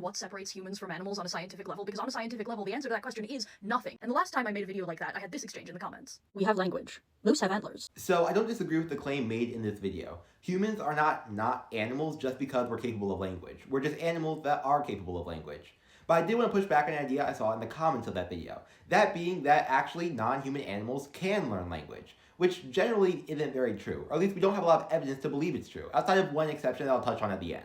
what separates humans from animals on a scientific level, because on a scientific level, the answer to that question is nothing. And the last time I made a video like that, I had this exchange in the comments. We have language. Moose have antlers. So I don't disagree with the claim made in this video. Humans are not animals just because we're capable of language. We're just animals that are capable of language. But I did want to push back on an idea I saw in the comments of that video. That being that actually non-human animals can learn language, which generally isn't very true, or at least we don't have a lot of evidence to believe it's true, outside of one exception that I'll touch on at the end.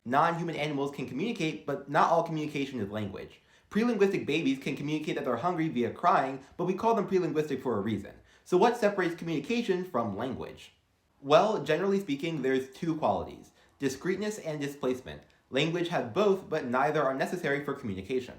Non-human animals can communicate, but not all communication is language. Pre-linguistic babies can communicate that they're hungry via crying, but we call them pre-linguistic for a reason. So what separates communication from language? Well, generally speaking, there's two qualities: discreteness and displacement. Language has both, but neither are necessary for communication.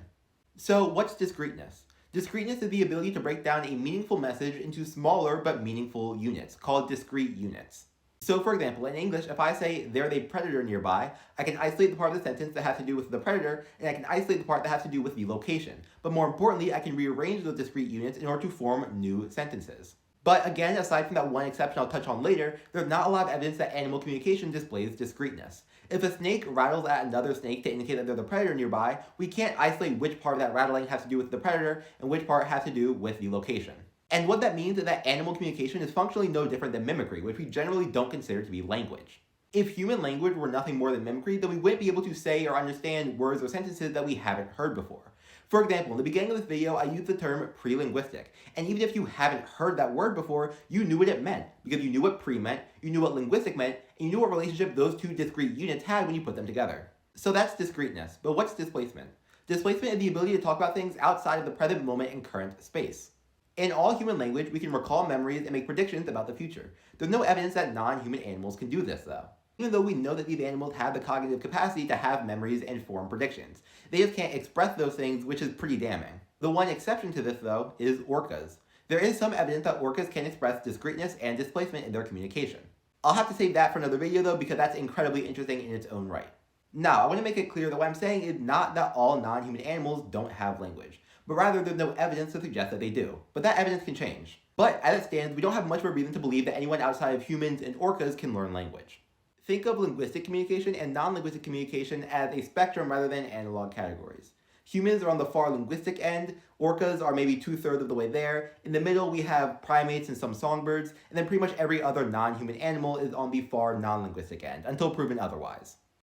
So what's discreteness? Discreteness is the ability to break down a meaningful message into smaller but meaningful units, called discrete units. So for example, in English, if I say there's a predator nearby, I can isolate the part of the sentence that has to do with the predator, and I can isolate the part that has to do with the location. But more importantly, I can rearrange those discrete units in order to form new sentences. But again, aside from that one exception I'll touch on later, there's not a lot of evidence that animal communication displays discreteness. If a snake rattles at another snake to indicate that there's a predator nearby, we can't isolate which part of that rattling has to do with the predator and which part has to do with the location. And what that means is that animal communication is functionally no different than mimicry, which we generally don't consider to be language. If human language were nothing more than mimicry, then we wouldn't be able to say or understand words or sentences that we haven't heard before. For example, in the beginning of this video, I used the term pre-linguistic, and even if you haven't heard that word before, you knew what it meant, because you knew what pre meant, you knew what linguistic meant, and you knew what relationship those two discrete units had when you put them together. So that's discreteness, but what's displacement? Displacement is the ability to talk about things outside of the present moment and current space. In all human language, we can recall memories and make predictions about the future. There's no evidence that non-human animals can do this, though. Even though we know that these animals have the cognitive capacity to have memories and form predictions. They just can't express those things, which is pretty damning. The one exception to this, though, is orcas. There is some evidence that orcas can express discreteness and displacement in their communication. I'll have to save that for another video, though, because that's incredibly interesting in its own right. Now, I want to make it clear that what I'm saying is not that all non-human animals don't have language, but rather there's no evidence to suggest that they do. But that evidence can change. But as it stands, we don't have much of a reason to believe that anyone outside of humans and orcas can learn language. Think of linguistic communication and non-linguistic communication as a spectrum rather than analog categories. Humans are on the far linguistic end, orcas are maybe 2/3 of the way there, in the middle we have primates and some songbirds, and then pretty much every other non-human animal is on the far non-linguistic end, until proven otherwise.